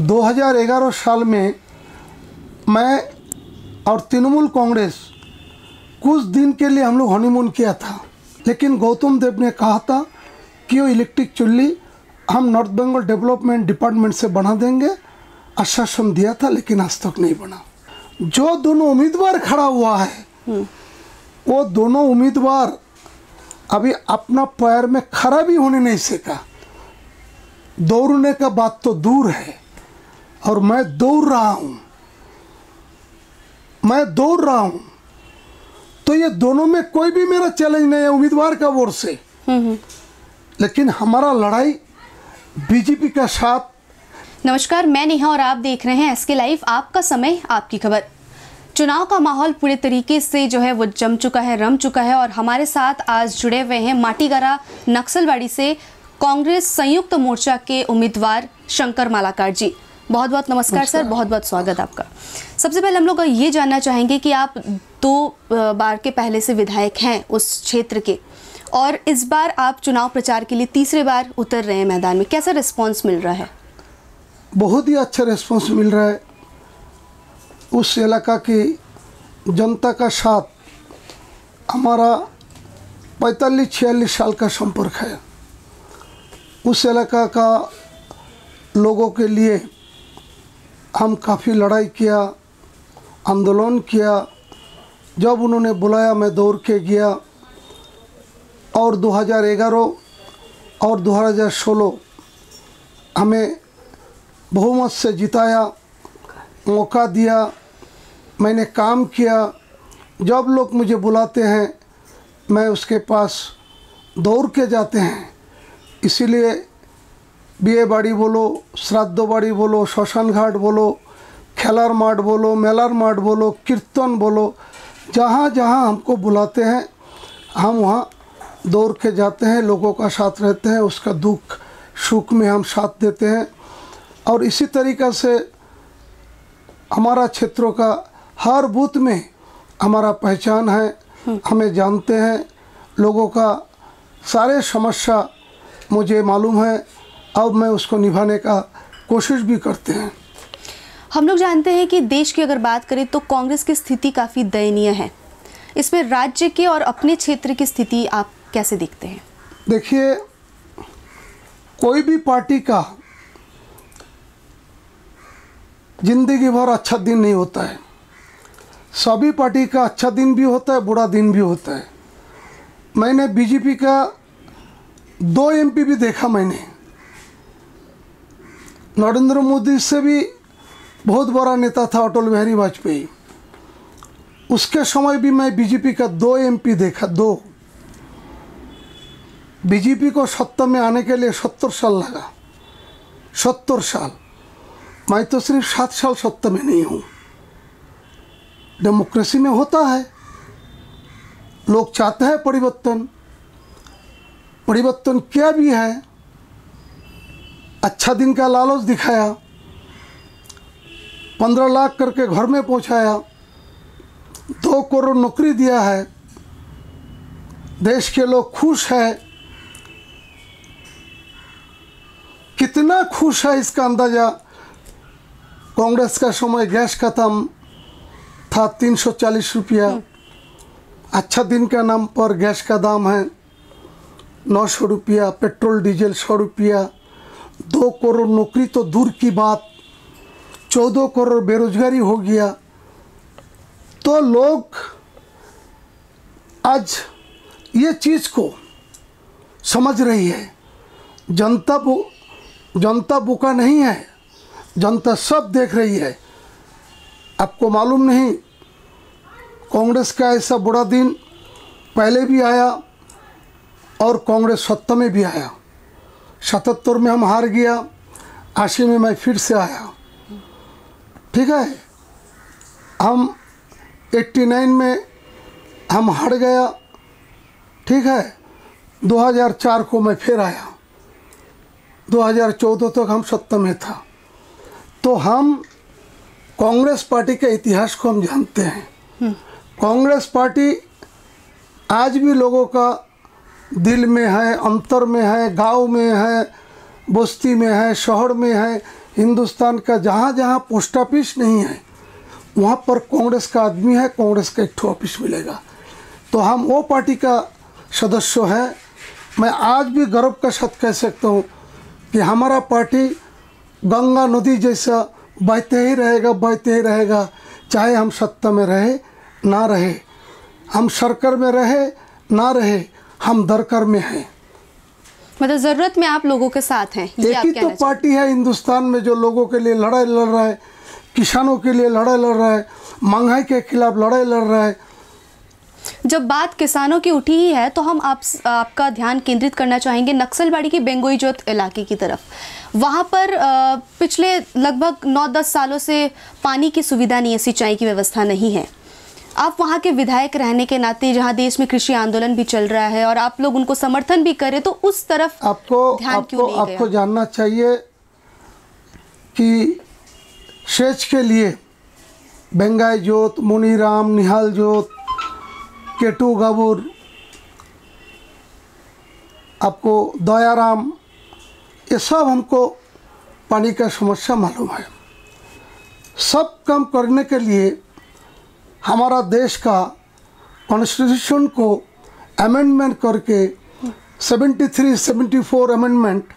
2011 साल में मैं और तृणमूल कांग्रेस कुछ दिन के लिए हम लोग हनीमून किया था, लेकिन गौतम देव ने कहा था कि वो इलेक्ट्रिक चुल्ली हम नॉर्थ बंगाल डेवलपमेंट डिपार्टमेंट से बना देंगे, आश्वासन दिया था, लेकिन आज तक नहीं बना। जो दोनों उम्मीदवार खड़ा हुआ है वो दोनों उम्मीदवार अभी अपना पैर में खड़ा भी होने नहीं सीखा। दौड़ने का बात तो दूर है, और मैं दौड़ रहा हूँ, तो ये दोनों में कोई भी मेरा चैलेंज नहीं है उम्मीदवार का वोट से। लेकिन हमारा लड़ाई बीजेपी का साथ। नमस्कार, मैं नेहा और आप देख रहे हैं एसके लाइव, आपका समय आपकी खबर। चुनाव का माहौल पूरे तरीके से जो है वो जम चुका है, रम चुका है, और हमारे साथ आज जुड़े हुए हैं माटीगरा नक्सलवाड़ी से कांग्रेस संयुक्त मोर्चा के उम्मीदवार शंकर मालाकार जी। बहुत बहुत नमस्कार सर, बहुत बहुत स्वागत आपका। सबसे पहले हम लोग ये जानना चाहेंगे कि आप 2 बार के पहले से विधायक हैं उस क्षेत्र के, और इस बार आप चुनाव प्रचार के लिए तीसरे बार उतर रहे हैं मैदान में। कैसा रिस्पांस मिल रहा है? बहुत ही अच्छा रिस्पांस मिल रहा है। उस इलाका की जनता का साथ हमारा 45-46 साल का संपर्क है। उस इलाका का लोगों के लिए हम काफ़ी लड़ाई किया, आंदोलन किया। जब उन्होंने बुलाया मैं दौड़ के गया, और 2011 और 2016 हमें बहुमत से जिताया, मौका दिया, मैंने काम किया। जब लोग मुझे बुलाते हैं मैं उसके पास दौड़ के जाते हैं। इसीलिए बिये बाड़ी बोलो, श्राद्ध बाड़ी बोलो, श्मशान घाट बोलो, खेलार माठ बोलो, मेलार माठ बोलो, कीर्तन बोलो, जहाँ जहाँ हमको बुलाते हैं हम वहाँ दौड़ के जाते हैं, लोगों का साथ रहते हैं, उसका दुख सुख में हम साथ देते हैं। और इसी तरीक़ा से हमारा क्षेत्रों का हर बूथ में हमारा पहचान है, हमें जानते हैं, लोगों का सारे समस्या मुझे मालूम है, अब मैं उसको निभाने का कोशिश भी करते हैं। हम लोग जानते हैं कि देश की अगर बात करें तो कांग्रेस की स्थिति काफ़ी दयनीय है। इसमें राज्य के और अपने क्षेत्र की स्थिति आप कैसे देखते हैं? देखिए, कोई भी पार्टी का जिंदगी भर अच्छा दिन नहीं होता है। सभी पार्टी का अच्छा दिन भी होता है, बुरा दिन भी होता है। मैंने बीजेपी का 2 एमपी भी देखा। मैंने नरेंद्र मोदी से भी बहुत बड़ा नेता था अटल बिहारी वाजपेयी, उसके समय भी मैं बीजेपी का 2 एमपी देखा। 2 बीजेपी को सत्ता में आने के लिए 70 साल लगा। 70 साल। मैं तो सिर्फ 7 साल सत्ता में नहीं हूँ। डेमोक्रेसी में होता है, लोग चाहते हैं परिवर्तन। परिवर्तन क्या भी है, अच्छा दिन का लालच दिखाया, 15 लाख करके घर में पहुंचाया, 2 करोड़ नौकरी दिया है, देश के लोग खुश हैं। कितना खुश है इसका अंदाज़ा, कांग्रेस का समय गैस खत्म था 340 रुपया। अच्छा दिन का नाम पर गैस का दाम है 900 रुपया, पेट्रोल डीजल 100 रुपया, 2 करोड़ नौकरी तो दूर की बात, 14 करोड़ बेरोजगारी हो गया। तो लोग आज ये चीज़ को समझ रही है। जनता भूखा नहीं है, जनता सब देख रही है। आपको मालूम नहीं, कांग्रेस का ऐसा बुरा दिन पहले भी आया और कांग्रेस सत्ता में भी आया। 77 में हम हार गया, 80 में मैं फिर से आया, ठीक है। हम 89 में हम हार गया, ठीक है। 2004 को मैं फिर आया, 2014 तक हम सत्ता में था। तो हम कांग्रेस पार्टी के इतिहास को हम जानते हैं। कांग्रेस पार्टी आज भी लोगों का दिल में है, अंतर में है, गांव में है, बस्ती में है, शहर में है, हिंदुस्तान का जहाँ जहाँ पोस्ट ऑफिस नहीं है वहाँ पर कांग्रेस का आदमी है, कांग्रेस का एक ठो ऑफिस मिलेगा। तो हम वो पार्टी का सदस्य है। मैं आज भी गर्व के साथ कह सकता हूँ कि हमारा पार्टी गंगा नदी जैसा बहते ही रहेगा, बहते ही रहेगा, चाहे हम सत्ता में रहे ना रहे, हम सरकार में रहे ना रहे, हम दरकार में हैं। मतलब जरूरत में आप लोगों के साथ हैं, ये एक आप ही कहना तो पार्टी है हिंदुस्तान में जो लोगों के लिए लड़ाई लड़ रहा है, किसानों के लिए लड़ाई लड़ रहा है, महंगाई के खिलाफ लड़ाई लड़ रहा है। जब बात किसानों की उठी ही है तो हम आपका ध्यान केंद्रित करना चाहेंगे नक्सलबाड़ी की बेंगोई जोत इलाके की तरफ। वहाँ पर पिछले लगभग 9-10 सालों से पानी की सुविधा नहीं है, सिंचाई की व्यवस्था नहीं है। आप वहाँ के विधायक रहने के नाते, जहाँ देश में कृषि आंदोलन भी चल रहा है और आप लोग उनको समर्थन भी करें, तो उस तरफ ध्यान क्यों नहीं गया? आपको जानना चाहिए कि सेच के लिए बेंगाई जोत, मुनीराम, निहाल जोत, केटू गाबुर, आपको दयाराम, ये सब हमको पानी का समस्या मालूम है। सब काम करने के लिए हमारा देश का कॉन्स्टिट्यूशन को अमेंडमेंट करके 73-74 अमेंडमेंट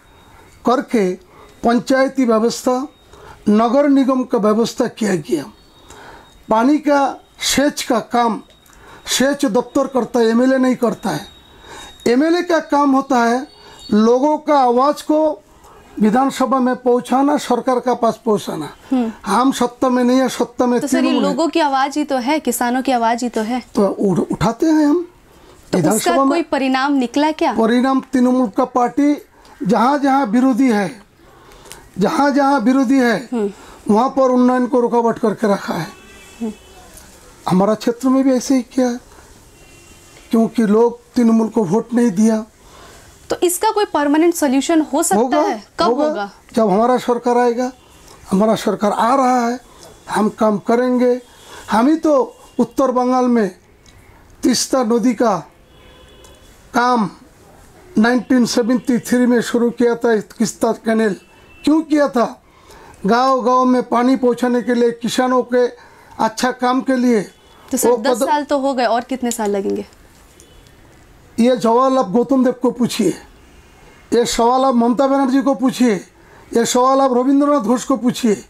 करके पंचायती व्यवस्था, नगर निगम का व्यवस्था किया गया। पानी का सेच का काम सेच दफ्तर करता है, एमएलए नहीं करता है। एमएलए का काम होता है लोगों का आवाज़ को विधानसभा में पहुंचाना, सरकार का पास पहुंचाना। हम सत्ता में नहीं है, सत्ता में तो सर, ये लोगों की आवाज़ ही तो है, किसानों की आवाज़ ही तो है, तो उठाते हैं हम। तो उसका कोई परिणाम निकला क्या? परिणाम तृणमूल का पार्टी जहाँ जहाँ विरोधी है, जहाँ जहाँ विरोधी है वहाँ पर उन्नयन को रुकावट करके रखा है। हमारा क्षेत्र में भी ऐसे ही किया है, क्योंकि लोग तृणमूल को वोट नहीं दिया। तो इसका कोई परमानेंट सॉल्यूशन हो सकता है? कब होगा? जब हमारा सरकार आएगा। हमारा सरकार आ रहा है, हम काम करेंगे। हम ही तो उत्तर बंगाल में तीस्ता नदी का काम 1973 में शुरू किया था। तीस्ता कैनेल क्यों किया था? गांव-गांव में पानी पहुंचाने के लिए, किसानों के अच्छा काम के लिए। तो सर 10 साल तो हो गए, और कितने साल लगेंगे? ये सवाल आप गौतम देव को पूछिए, ये सवाल आप ममता बनर्जी को पूछिए, ये सवाल आप रविंद्रनाथ घोष को पूछिए।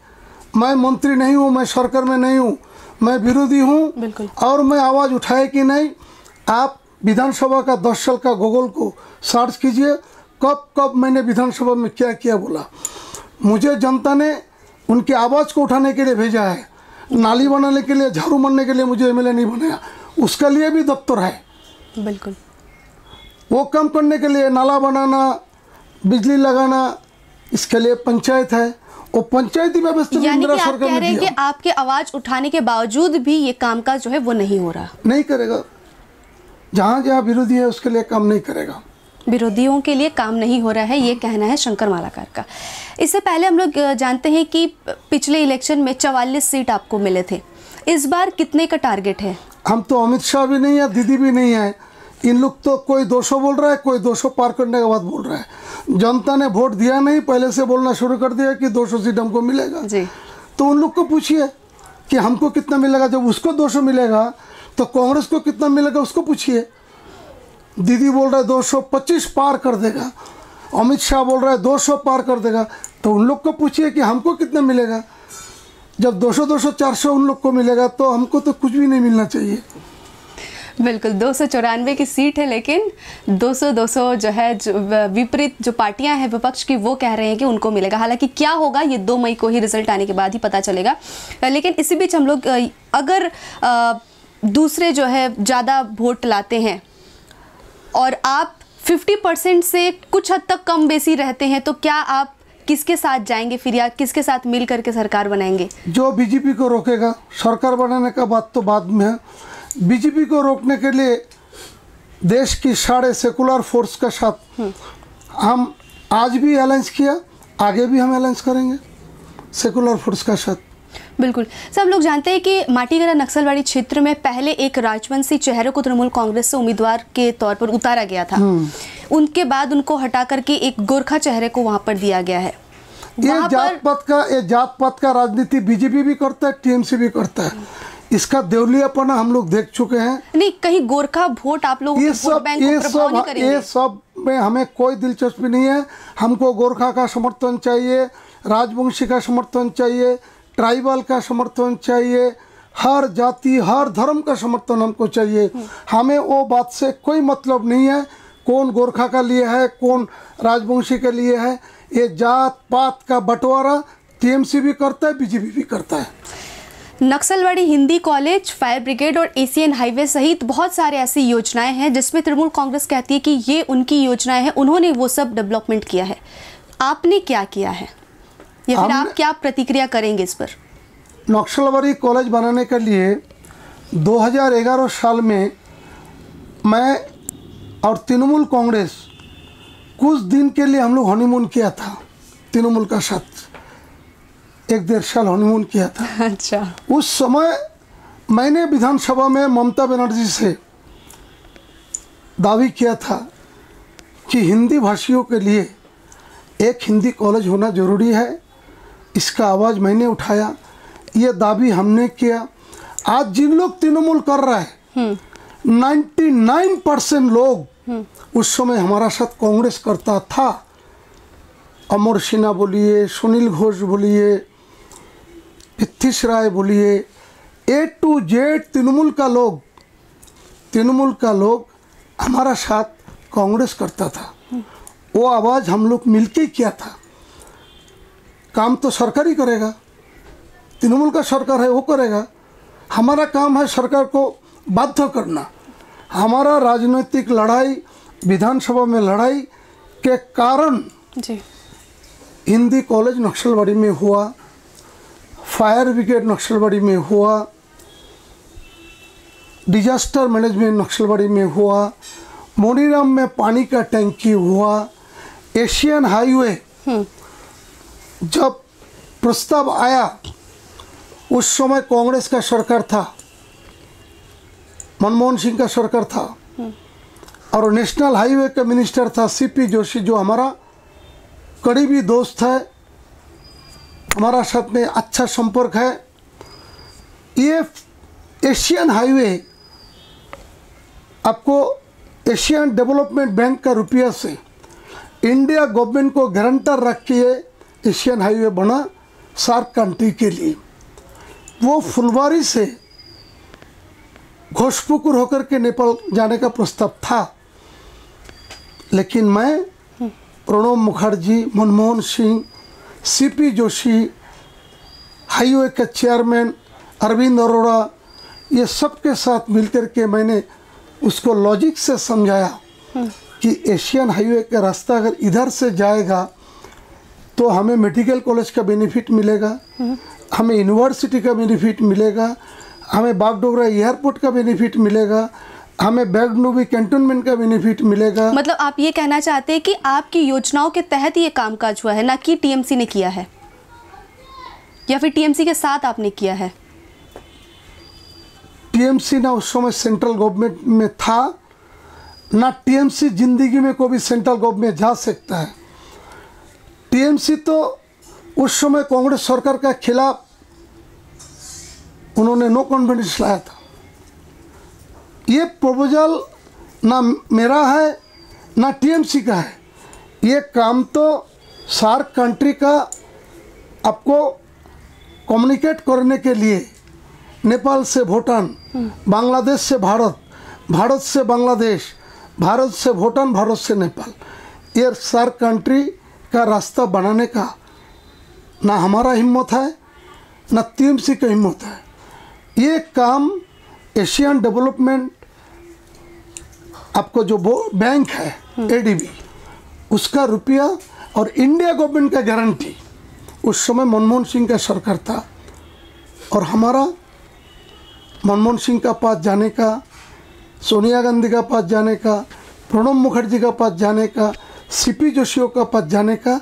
मैं मंत्री नहीं हूँ, मैं सरकार में नहीं हूँ, मैं विरोधी हूँ, और मैं आवाज़ उठाए कि नहीं। आप विधानसभा का 10 साल का गूगल को सर्च कीजिए, कब कब मैंने विधानसभा में क्या किया बोला। मुझे जनता ने उनकी आवाज़ को उठाने के लिए भेजा है, नाली बनाने के लिए, झाड़ू मारने के लिए मुझे एमएलए नहीं बनाया। उसके लिए भी दफ्तर है। बिल्कुल, वो काम करने के लिए नाला बनाना, बिजली लगाना, इसके लिए पंचायत है। वो पंचायती व्यवस्था में यानी कि आप कह रहे हैं कि आपके आवाज उठाने के बावजूद भी ये कामकाज जो है वो नहीं हो रहा, नहीं करेगा। जहाँ जहाँ विरोधी है उसके लिए काम नहीं करेगा। विरोधियों के लिए काम नहीं हो रहा है, ये कहना है शंकर मालाकार का। इससे पहले हम लोग जानते हैं कि पिछले इलेक्शन में 44 सीट आपको मिले थे। इस बार कितने का टारगेट है? हम तो अमित शाह भी नहीं है, दीदी भी नहीं है। इन लोग तो कोई 200 बोल रहा है, कोई 200 पार करने के बाद बोल रहा है। जनता ने वोट दिया नहीं, पहले से बोलना शुरू कर दिया कि 200 सीट हमको मिलेगा जी। तो उन लोग को पूछिए कि हमको कितना मिलेगा। जब उसको 200 मिलेगा तो कांग्रेस को कितना मिलेगा उसको पूछिए। दीदी बोल रहा है 225 पार कर देगा, अमित शाह बोल रहा है 200 पार कर देगा, तो उन लोग को पूछिए कि हमको कितना मिलेगा। जब 200, 400 उन लोग को मिलेगा तो हमको तो कुछ भी नहीं मिलना चाहिए। बिल्कुल, 294 की सीट है, लेकिन 200 जो है विपरीत जो पार्टियां हैं विपक्ष की, वो कह रहे हैं कि उनको मिलेगा। हालांकि क्या होगा ये 2 मई को ही रिजल्ट आने के बाद ही पता चलेगा। लेकिन इसी बीच हम लोग अगर दूसरे जो है ज़्यादा वोट लाते हैं और आप 50% से कुछ हद तक कम बेसी रहते हैं, तो क्या आप किसके साथ जाएंगे फिर, या किसके साथ मिल करके सरकार बनाएंगे? जो बीजेपी को रोकेगा। सरकार बनाने का बात तो बाद में है। बीजेपी को रोकने के लिए देश की सारे सेकुलर फोर्स के साथ हम आज भी अलायंस किया, आगे भी हम अलायंस करेंगे सेकुलर फोर्स के साथ। बिल्कुल सर, हम लोग जानते हैं कि माटीगरा नक्सलबाड़ी क्षेत्र में पहले एक राजवंशी चेहरे को तृणमूल कांग्रेस से उम्मीदवार के तौर पर उतारा गया था। उनके बाद उनको हटा करके एक गोरखा चेहरे को वहां पर दिया गया है। वहाँ ये जात पात का राजनीति बीजेपी भी करता है, टीएमसी भी करता है। इसका देवलियापना हम लोग देख चुके हैं। नहीं, कहीं गोरखा वोट आप लोगों के वोट बैंक को प्रभाव नहीं करेंगे? ये सब में हमें कोई दिलचस्पी नहीं है। हमको गोरखा का समर्थन चाहिए, राजवंशी का समर्थन चाहिए, ट्राइबल का समर्थन चाहिए, हर जाति हर धर्म का समर्थन हमको चाहिए। हमें वो बात से कोई मतलब नहीं है कौन गोरखा का लिए है, कौन राजवंशी के लिए है। ये जात पात का बंटवारा टीएमसी भी करता है, बीजेपी भी करता है। Naxalbari Hindi college, fire brigade और एशियन हाईवे सहित बहुत सारे ऐसी योजनाएं हैं जिसमें तृणमूल कांग्रेस कहती है कि ये उनकी योजनाएं हैं, उन्होंने वो सब डेवलपमेंट किया है। आपने क्या किया है, या फिर आप क्या प्रतिक्रिया करेंगे इस पर? नक्सलवाड़ी कॉलेज बनाने के लिए 2011 साल में मैं और तृणमूल कांग्रेस कुछ दिन के लिए हम लोग हनीमून किया था, तृणमूल का साथ 1-1.5 साल हनीमून किया था। अच्छा। उस समय मैंने विधानसभा में ममता बनर्जी से दावी किया था कि हिंदी भाषियों के लिए एक हिंदी कॉलेज होना ज़रूरी है। इसका आवाज़ मैंने उठाया, ये दावी हमने किया। आज जिन लोग तृणमूल कर रहा है 99% लोग उस समय हमारा साथ कांग्रेस करता था। अमर सिन्हा बोलिए, सुनील घोष बोलिए, पृथ्वीश राय बोलिए, A to Z तृणमूल का लोग हमारा साथ कांग्रेस करता था। वो आवाज़ हम लोग मिलके किया था। काम तो सरकार ही करेगा, तृणमूल का सरकार है वो करेगा। हमारा काम है सरकार को बाध्य करना। हमारा राजनीतिक लड़ाई, विधानसभा में लड़ाई के कारण जी हिंदी कॉलेज नक्सलवाड़ी में हुआ, फायर ब्रिगेड नक्सलवाड़ी में हुआ, डिजास्टर मैनेजमेंट नक्सलवाड़ी में हुआ, मोनीराम में पानी का टैंकी हुआ, एशियन हाईवे जब प्रस्ताव आया उस समय कांग्रेस का सरकार था, मनमोहन सिंह का सरकार था, और नेशनल हाईवे का मिनिस्टर था सीपी जोशी, जो हमारा करीबी दोस्त है, हमारा साथ में अच्छा संपर्क है। ये एशियन हाईवे आपको एशियन डेवलपमेंट बैंक का रुपया से इंडिया गवर्नमेंट को गारंटर रख के एशियन हाईवे बना सार्क कंट्री के लिए। वो फुलवारी से घोषपुकुर होकर के नेपाल जाने का प्रस्ताव था, लेकिन मैं, प्रणब मुखर्जी, मनमोहन सिंह, सीपी जोशी, हाईवे के चेयरमैन अरविंद अरोड़ा, ये सब के साथ मिलकर के मैंने उसको लॉजिक से समझाया कि एशियन हाईवे का रास्ता अगर इधर से जाएगा तो हमें मेडिकल कॉलेज का बेनिफिट मिलेगा, हमें यूनिवर्सिटी का बेनिफिट मिलेगा, हमें बागडोगरा एयरपोर्ट का बेनिफिट मिलेगा, हमें बैगनूबी कैंटोनमेंट का बेनिफिट मिलेगा। मतलब आप ये कहना चाहते हैं कि आपकी योजनाओं के तहत ये कामकाज हुआ है, ना कि टीएमसी ने किया है, या फिर टीएमसी के साथ आपने किया है? टीएमसी ना उस समय सेंट्रल गवर्नमेंट में था, ना टीएमसी जिंदगी में कोई भी सेंट्रल गवर्नमेंट जा सकता है। टीएमसी तो उस समय कांग्रेस सरकार के खिलाफ उन्होंने नो कॉन्फिडेंस लाया था। ये प्रपोजल ना मेरा है ना टीएमसी का है, ये काम तो सार्क कंट्री का आपको कम्युनिकेट करने के लिए नेपाल से भूटान, बांग्लादेश से भारत, भारत से बांग्लादेश, भारत से भूटान, भारत से नेपाल, ये सार्क कंट्री का रास्ता बनाने का ना हमारा हिम्मत है ना टीएमसी का हिम्मत है। ये काम एशियन डेवलपमेंट आपको जो बैंक है एडीबी, उसका रुपया और इंडिया गवर्नमेंट का गारंटी, उस समय मनमोहन सिंह का सरकार था, और हमारा मनमोहन सिंह का पास जाने का, सोनिया गांधी का पास जाने का, प्रणब मुखर्जी का पास जाने का, सीपी जोशियों का पास जाने का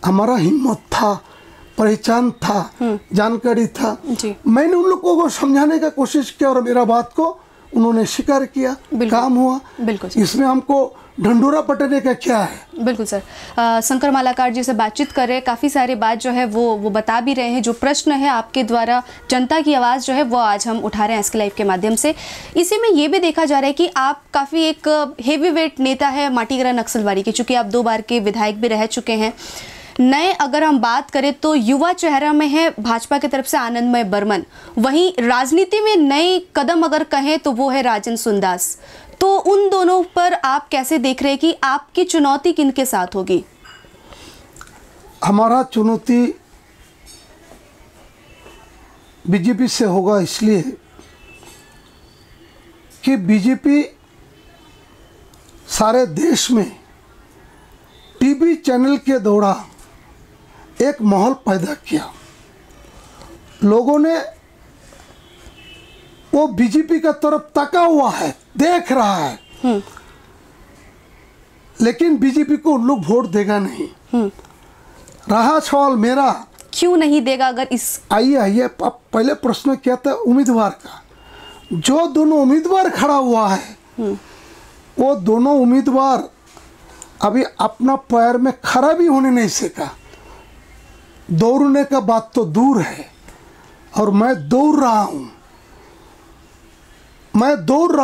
हमारा हिम्मत था, पहचान था, जानकारी था। मैंने उन लोगों को समझाने का कोशिश किया और मेरा बात को उन्होंने स्वीकार किया, काम हुआ। बिल्कुल। इसमें हमको ढंढूरा पटने का क्या है? बिल्कुल सर। शंकर मालाकार जी से बातचीत कर रहे हैं, काफ़ी सारी बात जो है वो बता भी रहे हैं। जो प्रश्न है आपके द्वारा, जनता की आवाज़ जो है वो आज हम उठा रहे हैं एसके लाइव के माध्यम से। इसी में ये भी देखा जा रहा है कि आप काफ़ी एक हेवी वेट नेता है माटीगरा नक्सलबाड़ी के, चूँकि आप 2 बार के विधायक भी रह चुके हैं। नए अगर हम बात करें तो युवा चेहरा में है भाजपा की तरफ से आनंदमय बर्मन, वहीं राजनीति में नए कदम अगर कहें तो वो है राजन सुंदास। तो उन दोनों पर आप कैसे देख रहे हैं कि आपकी चुनौती किनके साथ होगी? हमारा चुनौती बीजेपी से होगा, इसलिए कि बीजेपी सारे देश में टीवी चैनल के द्वारा एक माहौल पैदा किया। लोगों ने वो बीजेपी का तरफ तका हुआ है, देख रहा है, लेकिन बीजेपी को उन लोग वोट देगा नहीं। रहा सवाल मेरा, क्यों नहीं देगा? अगर इस आइए पहले प्रश्न क्या था उम्मीदवार का। जो दोनों उम्मीदवार खड़ा हुआ है वो दोनों उम्मीदवार अभी अपना पैर में खड़ा भी होने नहीं सका। दौड़ने का बात तो दूर है, और मैं दौड़ रहा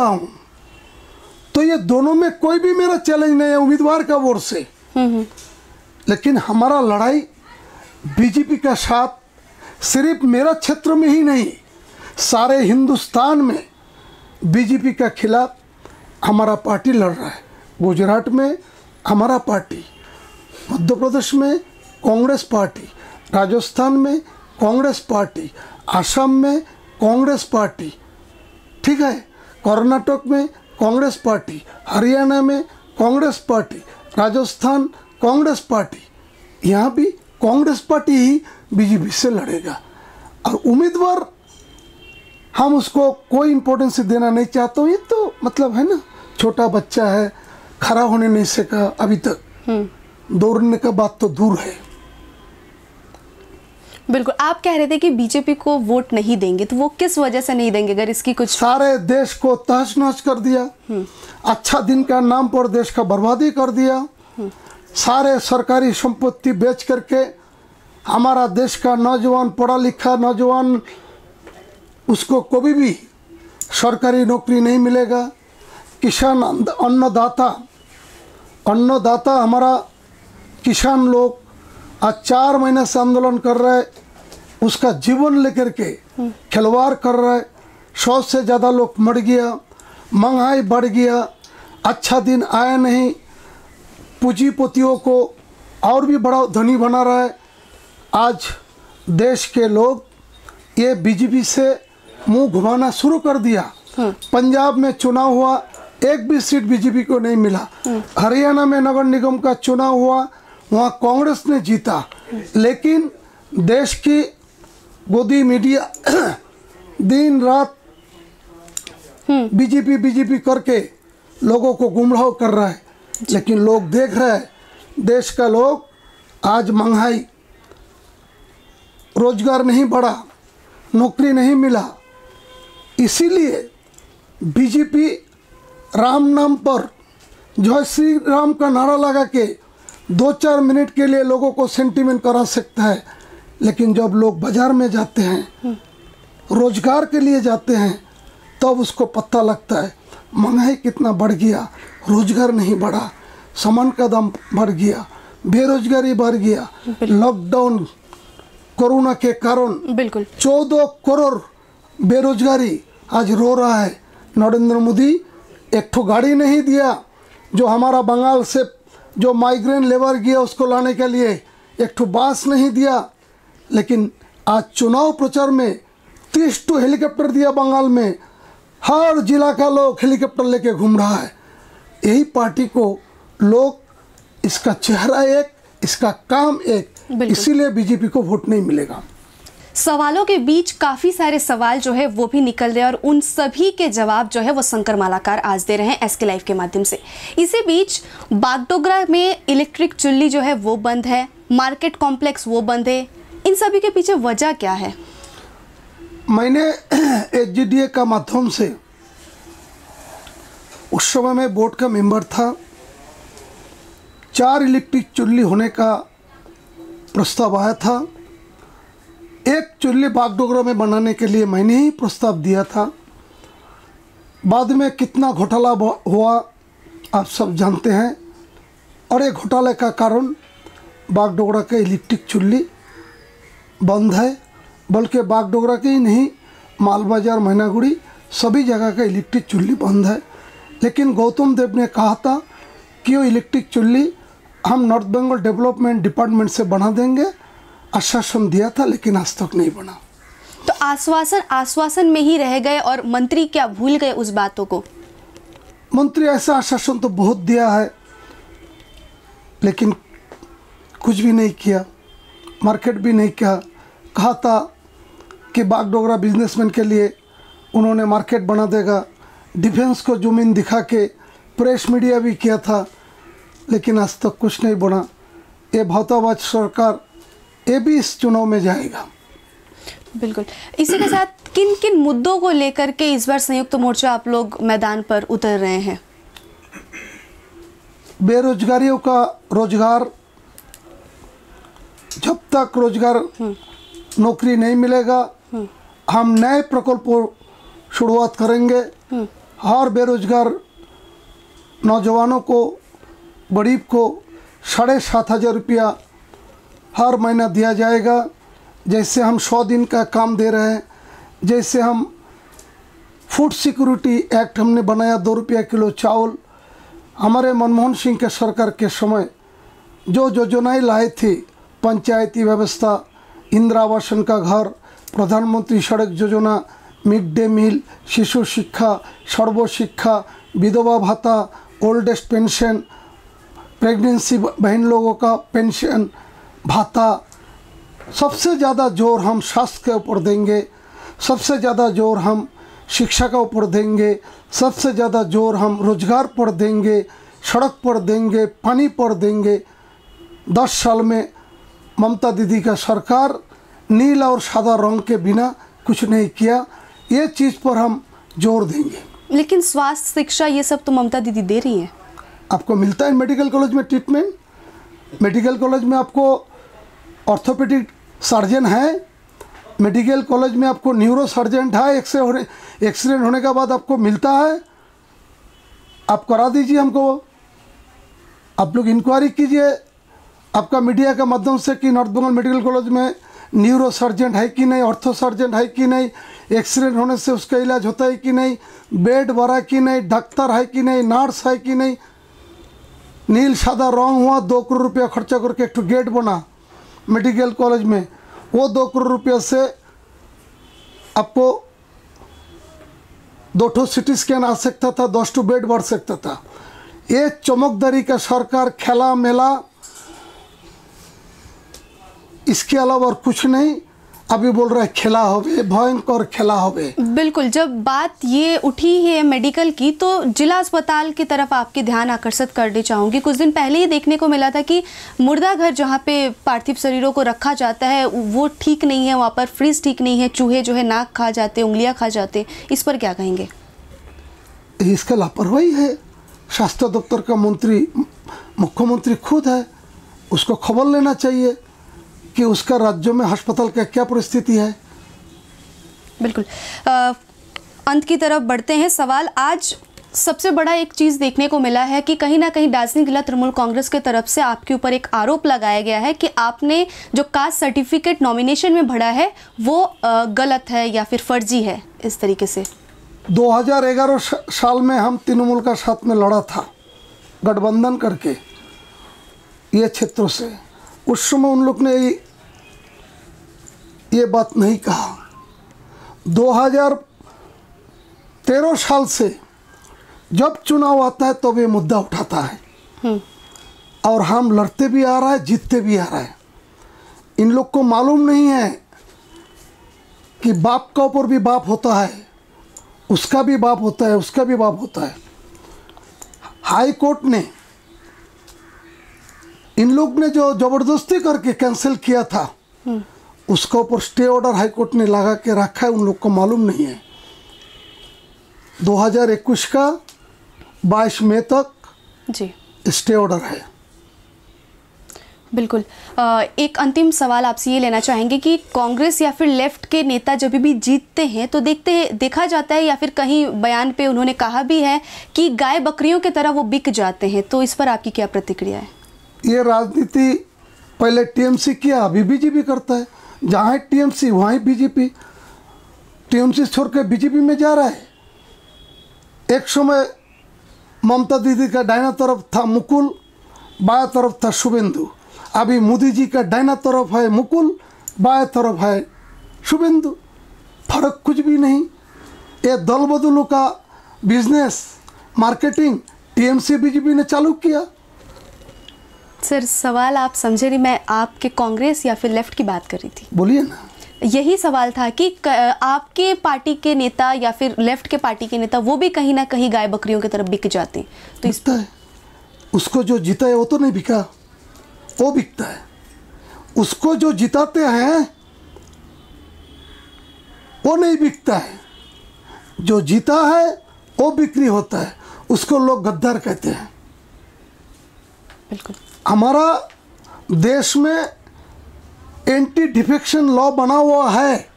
हूँ, तो ये दोनों में कोई भी मेरा चैलेंज नहीं है उम्मीदवार का वोट से। लेकिन हमारा लड़ाई बीजेपी का साथ सिर्फ मेरा क्षेत्र में ही नहीं, सारे हिंदुस्तान में बीजेपी का खिलाफ हमारा पार्टी लड़ रहा है। गुजरात में हमारा पार्टी, मध्य प्रदेश में कांग्रेस पार्टी, राजस्थान में कांग्रेस पार्टी, असम में कांग्रेस पार्टी, ठीक है, कर्नाटक में कांग्रेस पार्टी, हरियाणा में कांग्रेस पार्टी, राजस्थान कांग्रेस पार्टी, यहाँ भी कांग्रेस पार्टी ही बीजेपी से लड़ेगा। और उम्मीदवार हम उसको कोई इम्पोर्टेंस देना नहीं चाहते। ये तो मतलब है ना, छोटा बच्चा है, खड़ा होने नहीं सका अभी तक, दौड़ने का बात तो दूर है। बिल्कुल। आप कह रहे थे कि बीजेपी को वोट नहीं देंगे, तो वो किस वजह से नहीं देंगे? अगर इसकी कुछ सारे देश को तहस नहस कर दिया, अच्छा दिन का नाम पर देश का बर्बादी कर दिया, सारे सरकारी संपत्ति बेच करके हमारा देश का नौजवान, पढ़ा लिखा नौजवान, उसको कभी भी सरकारी नौकरी नहीं मिलेगा। किसान अन्नदाता हमारा किसान लोग आज 4 महीने से आंदोलन कर रहे हैं, उसका जीवन लेकर के खिलवाड़ कर रहा है। 100 से ज़्यादा लोग मर गया, महंगाई बढ़ गया, अच्छा दिन आया नहीं, पूंजीपतियों को और भी बड़ा धनी बना रहा है। आज देश के लोग ये बीजेपी से मुंह घुमाना शुरू कर दिया। पंजाब में चुनाव हुआ, एक भी सीट बीजेपी को नहीं मिला। हरियाणा में नगर निगम का चुनाव हुआ, वहाँ कांग्रेस ने जीता। लेकिन देश की गोदी मीडिया दिन रात बीजेपी करके लोगों को गुमराह कर रहा है। लेकिन लोग देख रहे हैं, देश का लोग आज महंगाई, रोजगार नहीं बढ़ा, नौकरी नहीं मिला, इसीलिए बीजेपी राम नाम पर जय श्री राम का नारा लगा के 2-4 मिनट के लिए लोगों को सेंटिमेंट करा सकता है। लेकिन जब लोग बाजार में जाते हैं, रोजगार के लिए जाते हैं, तब उसको पता लगता है महंगाई कितना बढ़ गया, रोजगार नहीं बढ़ा, सामान का दाम बढ़ गया, बेरोजगारी बढ़ गया। लॉकडाउन कोरोना के कारण बिल्कुल 14 करोड़ बेरोजगारी आज रो रहा है। नरेंद्र मोदी एक ठो गाड़ी नहीं दिया, जो हमारा बंगाल से जो माइग्रेन लेबर गया उसको लाने के लिए एक ठो बस नहीं दिया। लेकिन आज चुनाव प्रचार में 30 ठो हेलीकॉप्टर दिया बंगाल में, हर जिला का लोग हेलीकॉप्टर लेके घूम रहा है। यही पार्टी को लोग, इसका चेहरा एक, इसका काम एक, इसीलिए बीजेपी को वोट नहीं मिलेगा। सवालों के बीच काफ़ी सारे सवाल जो है वो भी निकल रहे हैं, और उन सभी के जवाब जो है वो शंकर मालाकार आज दे रहे हैं एसके लाइव के माध्यम से। इसी बीच बागडोगरा में इलेक्ट्रिक चुल्ली जो है वो बंद है, मार्केट कॉम्प्लेक्स वो बंद है, इन सभी के पीछे वजह क्या है? मैंने एचजीडीए का माध्यम से उस समय मैं बोर्ड का मेंबर था। 4 इलेक्ट्रिक चुल्ली होने का प्रस्ताव आया था। एक चुल्ली बागडोगरा में बनाने के लिए मैंने ही प्रस्ताव दिया था। बाद में कितना घोटाला हुआ आप सब जानते हैं, और ये घोटाले का कारण बागडोगरा के इलेक्ट्रिक चुल्ली बंद है। बल्कि बागडोगरा के ही नहीं, माल बाजार, मैनागुड़ी सभी जगह का इलेक्ट्रिक चुल्ली बंद है। लेकिन गौतम देव ने कहा था कि वो इलेक्ट्रिक चुल्ली हम नॉर्थ बंगाल डेवलपमेंट डिपार्टमेंट से बना देंगे, आश्वासन दिया था, लेकिन आज तक नहीं बना। तो आश्वासन में ही रह गए और मंत्री क्या भूल गए उस बातों को? मंत्री ऐसा आश्वासन तो बहुत दिया है, लेकिन कुछ भी नहीं किया, मार्केट भी नहीं किया। कहा था कि बागडोगरा बिजनेसमैन के लिए उन्होंने मार्केट बना देगा, डिफेंस को ज़मीन दिखा के प्रेस मीडिया भी किया था, लेकिन आज तक कुछ नहीं बना। ये भावतावाज सरकार ये भी इस चुनाव में जाएगा। बिल्कुल। इसी के साथ किन किन मुद्दों को लेकर के इस बार संयुक्त मोर्चा आप लोग मैदान पर उतर रहे हैं? बेरोजगारियों का रोजगार, जब तक रोजगार नौकरी नहीं मिलेगा हम नए प्रकल्पों शुरुआत करेंगे। हर बेरोजगार नौजवानों को, गरीब को 7,500 रुपया हर महीना दिया जाएगा। जैसे हम 100 दिन का काम दे रहे हैं, जैसे हम फूड सिक्योरिटी एक्ट हमने बनाया, 2 रुपया किलो चावल। हमारे मनमोहन सिंह के सरकार के समय जो योजनाएं लाए थे, पंचायती व्यवस्था, इंदिरा आवासन का घर, प्रधानमंत्री सड़क योजना, मिड डे मील, शिशु शिक्षा, सर्व शिक्षा, विधवा भाता, ओल्ड एज पेंशन, प्रेगनेंसी बहन लोगों का पेंशन भाता। सबसे ज़्यादा जोर हम स्वास्थ्य के ऊपर देंगे, सबसे ज़्यादा जोर हम शिक्षा का ऊपर देंगे, सबसे ज़्यादा जोर हम रोजगार पर देंगे, सड़क पर देंगे, पानी पर देंगे। 10 साल में ममता दीदी का सरकार नीला और सादा रंग के बिना कुछ नहीं किया। ये चीज़ पर हम जोर देंगे। लेकिन स्वास्थ्य, शिक्षा, ये सब तो ममता दीदी दे रही हैं। आपको मिलता है मेडिकल कॉलेज में ट्रीटमेंट। मेडिकल कॉलेज में आपको ऑर्थोपेडिक सर्जन है, मेडिकल कॉलेज में आपको न्यूरो सर्जन है। एक्सीडेंट होने के बाद आपको मिलता है। आप करा दीजिए हमको, आप लोग इंक्वायरी कीजिए आपका मीडिया के माध्यम से कि नॉर्थ बंगाल मेडिकल कॉलेज में न्यूरो सर्जन है कि नहीं, ऑर्थो सर्जन है कि नहीं, एक्सीडेंट होने से उसका इलाज होता है कि नहीं, बेड भरा कि नहीं, डॉक्टर है कि नहीं, नर्स है कि नहीं। नील सादा रंग हुआ, 2 करोड़ रुपया खर्चा करके एक गेट बना मेडिकल कॉलेज में। वो 2 करोड़ रुपया से आपको 2 सिटी स्कैन आ सकता था, 10 बेड बढ़ सकता था। ये चमकदारी का सरकार खेला मेला, इसके अलावा और कुछ नहीं। अभी बोल रहा है खेला होवे, भयंकर खेला होवे। बिल्कुल। जब बात ये उठी है मेडिकल की, तो जिला अस्पताल की तरफ आपके ध्यान आकर्षित करना चाहूँगी। कुछ दिन पहले ही देखने को मिला था कि मुर्दा घर जहाँ पे पार्थिव शरीरों को रखा जाता है वो ठीक नहीं है, वहाँ पर फ्रीज ठीक नहीं है, चूहे जो है नाक खा जाते, उंगलियाँ खा जाते। इस पर क्या कहेंगे? इसका लापरवाही है। स्वास्थ्य दफ्तर का मंत्री मुख्यमंत्री खुद है, उसको खबर लेना चाहिए कि उसका राज्यों में अस्पताल का क्या परिस्थिति है। बिल्कुल। अंत की तरफ बढ़ते हैं। सवाल आज सबसे बड़ा एक चीज़ देखने को मिला है कि कहीं ना कहीं दार्जिलिंग जिला तृणमूल कांग्रेस की तरफ से आपके ऊपर एक आरोप लगाया गया है कि आपने जो कास्ट सर्टिफिकेट नॉमिनेशन में भरा है वो गलत है या फिर फर्जी है, इस तरीके से। 2011 साल में हम तृणमूल का साथ में लड़ा था, गठबंधन करके ये क्षेत्रों से। उस समय उन लोग ने ये बात नहीं कहा। 2013 साल से जब चुनाव आता है तो ये मुद्दा उठाता है और हम लड़ते भी आ रहा है, जीतते भी आ रहा है। इन लोग को मालूम नहीं है कि बाप का ऊपर भी बाप होता है, उसका भी बाप होता है, उसका भी बाप होता है। हाई कोर्ट ने इन लोग ने जो जबरदस्ती करके कैंसिल किया था उसका ऊपर स्टे ऑर्डर हाई कोर्ट ने लगा के रखा है, उन लोग को मालूम नहीं है। 2021 का 22 मई तक जी स्टे ऑर्डर है। बिल्कुल। एक अंतिम सवाल आपसे ये लेना चाहेंगे कि कांग्रेस या फिर लेफ्ट के नेता जब भी जीतते हैं तो देखा जाता है, या फिर कहीं बयान पे उन्होंने कहा भी है कि गाय बकरियों की तरह वो बिक जाते हैं, तो इस पर आपकी क्या प्रतिक्रिया है? ये राजनीति पहले टीएमसी किया, अभी बीजेपी करता है। जहाँ है टीएमसी वहाँ ही बीजेपी। टीएमसी छोड़ के बीजेपी में जा रहा है। एक समय ममता दीदी का दाहिना तरफ था मुकुल, बाया तरफ था शुभेंदु। अभी मोदी जी का दाहिना तरफ है मुकुल, बाया तरफ है शुभेंदु। फर्क कुछ भी नहीं। ये दल बदलू का बिजनेस मार्केटिंग टीएमसी बीजेपी ने चालू किया। सर सवाल आप समझे नहीं, मैं आपके कांग्रेस या फिर लेफ्ट की बात कर रही थी। बोलिए ना। यही सवाल था कि आपके पार्टी के नेता या फिर लेफ्ट के पार्टी के नेता वो भी कहीं ना कहीं गाय बकरियों की तरफ बिक जाते हैं, तो बिकता है। उसको जो जीता है वो तो नहीं बिका, वो बिकता है। उसको जो जिताते हैं वो नहीं बिकता है। जो जीता है वो बिक्री होता है। उसको लोग गद्दार कहते हैं। बिल्कुल। हमारा देश में एंटी डिफेक्शन लॉ बना हुआ है।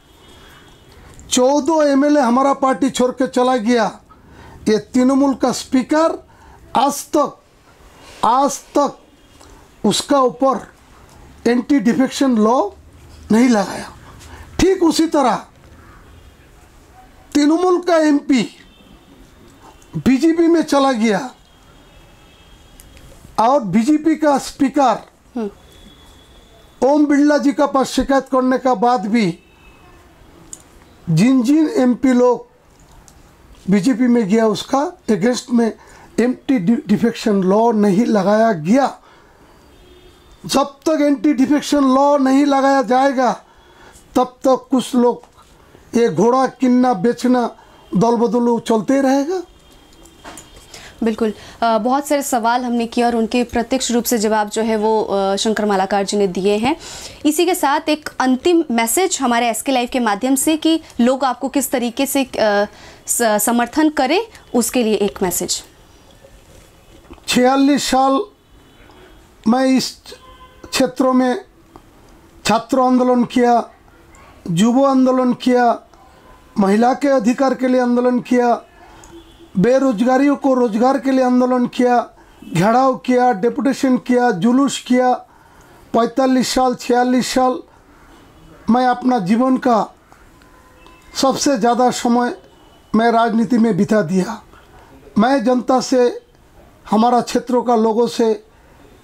14 एमएलए हमारा पार्टी छोड़ के चला गया। ये तृणमूल का स्पीकर आज तक उसका ऊपर एंटी डिफेक्शन लॉ नहीं लगाया। ठीक उसी तरह तृणमूल का एमपी बीजेपी में चला गया और बीजेपी का स्पीकर ओम बिरला जी का पास शिकायत करने का बाद भी जिन एमपी लोग बीजेपी में गया उसका अगेंस्ट में एंटी डिफेक्शन लॉ नहीं लगाया गया। जब तक एंटी डिफेक्शन लॉ नहीं लगाया जाएगा तब तक कुछ लोग ये घोड़ा किन्ना बेचना दल बदलू चलते रहेगा। बिल्कुल। बहुत सारे सवाल हमने किए और उनके प्रत्यक्ष रूप से जवाब जो है वो शंकर मालाकार जी ने दिए हैं। इसी के साथ एक अंतिम मैसेज हमारे एसके लाइव के माध्यम से कि लोग आपको किस तरीके से समर्थन करें, उसके लिए एक मैसेज। 46 साल मैं इस क्षेत्रों में छात्र आंदोलन किया, युवा आंदोलन किया, महिला के अधिकार के लिए आंदोलन किया, बेरोजगारियों को रोजगार के लिए आंदोलन किया, घेराव किया, डेपुटेशन किया, जुलूस किया। 46 साल मैं अपना जीवन का सबसे ज़्यादा समय मैं राजनीति में बिता दिया। मैं जनता से, हमारा क्षेत्रों का लोगों से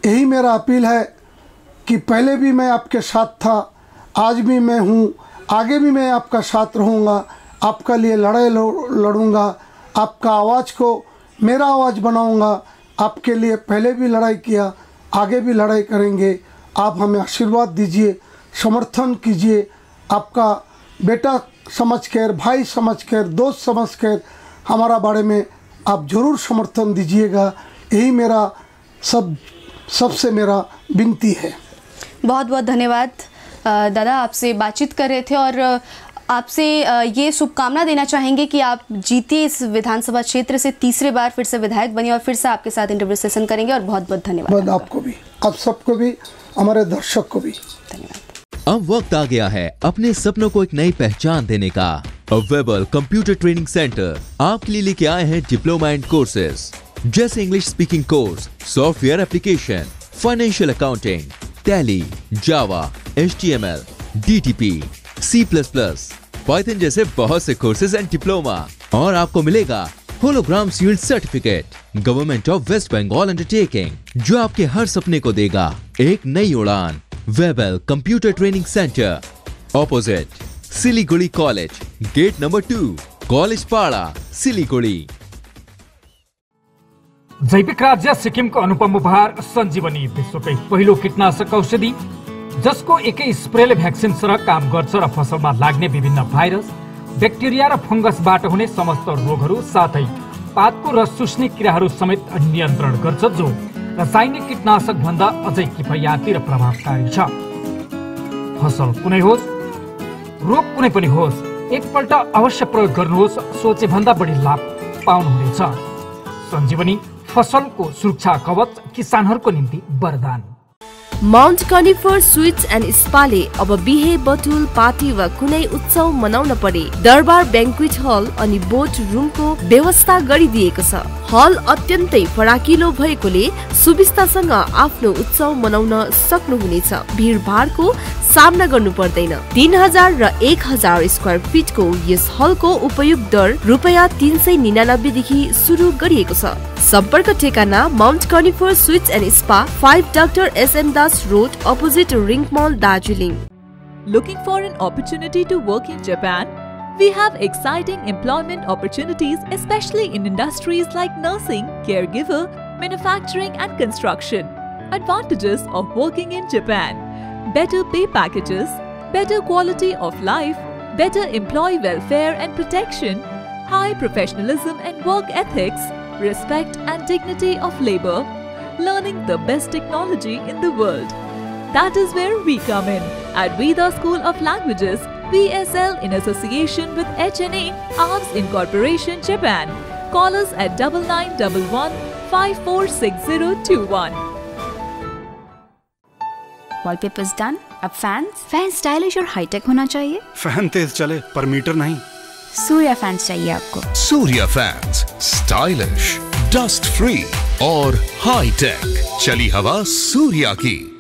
यही मेरा अपील है कि पहले भी मैं आपके साथ था, आज भी मैं हूँ, आगे भी मैं आपका साथ रहूँगा, आपका लिए लड़ाई लड़ूँगा, आपका आवाज़ को मेरा आवाज़ बनाऊंगा। आपके लिए पहले भी लड़ाई किया, आगे भी लड़ाई करेंगे। आप हमें आशीर्वाद दीजिए, समर्थन कीजिए। आपका बेटा समझकर, भाई समझकर, दोस्त समझकर हमारा बारे में आप ज़रूर समर्थन दीजिएगा। यही मेरा सबसे मेरा विनती है। बहुत बहुत धन्यवाद दादा, आपसे बातचीत कर रहे थे और आपसे ये शुभकामना देना चाहेंगे कि आप जीते इस विधानसभा क्षेत्र से, तीसरे बार फिर से विधायक बने और फिर से आपके साथ इंटरव्यू सेशन करेंगे। और बहुत बहुत धन्यवाद आपको भी, आप सबको भी, हमारे दर्शक को भी धन्यवाद। अब वक्त आ गया है अपने सपनों को एक नई पहचान देने का। वेबल कंप्यूटर ट्रेनिंग सेंटर आपके लिए लेके आए हैं डिप्लोमा एंड कोर्सेज जैसे English speaking course, software application, financial accounting, Tally, Java, HTML, DTP, C++, Python जैसे बहुत से कोर्सेज एंड डिप्लोमा। और आपको मिलेगा hologram sealed certificate government of West Bengal undertaking, जो आपके हर सपने को देगा एक नई उड़ान। Webel computer training centre, opposite Siliguri college, gate number 2, college Para, Siliguri. जैविक राज्य सिक्किमको अनुपम उपहार सञ्जीवनी, विश्वकै पहिलो कीटनाशक औषधि जसको एकै स्प्रेले भ्याक्सिन सरह काम गर्छ र फसलमा लाग्ने विभिन्न भाइरस, ब्याक्टेरिया र फंगसबाट हुने समस्त रोगहरू साथै पातको रस चुस्ने किराहरू समेत नियन्त्रण गर्छ, जो रासायनिक कीटनाशक भन्दा अझै किफायती र प्रभावकारी छ। फसल कुनै होस्, रोग कुनै पनि होस्, एकपल्ट अवश्य प्रयोग गर्नुहोस्, सोचे भन्दा बढी लाभ पाउनुहुनेछ। सञ्जीवनी फसलको सुरक्षा कवच किसानहरूको निम्ति वरदान। माउन्ट कनिफर स्वीट्स एन्ड स्पाले अब बिहे बटुल पार्टी वा कुनै उत्सव मनाउन परे दरबार ब्याङ्क्वेट हल अनि बोट रुमको व्यवस्था गरिदिएको छ। हल अत्यन्तै फराकिलो भएकोले सुविस्तासँग आफ्नो उत्सव मनाउन सक्नुहुनेछ। भिडभाडको सामना गर्नु पर्दैन। 3000 र 1000 स्क्वायर फिटको यस हलको उपयोग दर रुपैयाँ 399 देखि सुरु गरिएको छ। सम्पर्क ठेगाना Mount Conifer Sweets and Spa 5 doctor SM Das road opposite Ring Mall, Darjeeling. Looking for an opportunity to work in Japan? We have exciting employment opportunities, especially in industries like nursing, caregiver, manufacturing and construction. Advantages of working in Japan: better pay packages, better quality of life, better employee welfare and protection, high professionalism and work ethics, respect and dignity of labor, learning the best technology in the world. That is where we come in at Veda School of Languages, VSL, in association with HNA, Arms Incorporation, Japan. Call us at 9911 546021. Wallpapers done. अब fan stylish और hi tech होना चाहिए। Fan तेज चले पर metre नहीं। Surya fans चाहिए आपको। Surya fans, stylish, dust free और हाई टेक। चली हवा सूर्या की।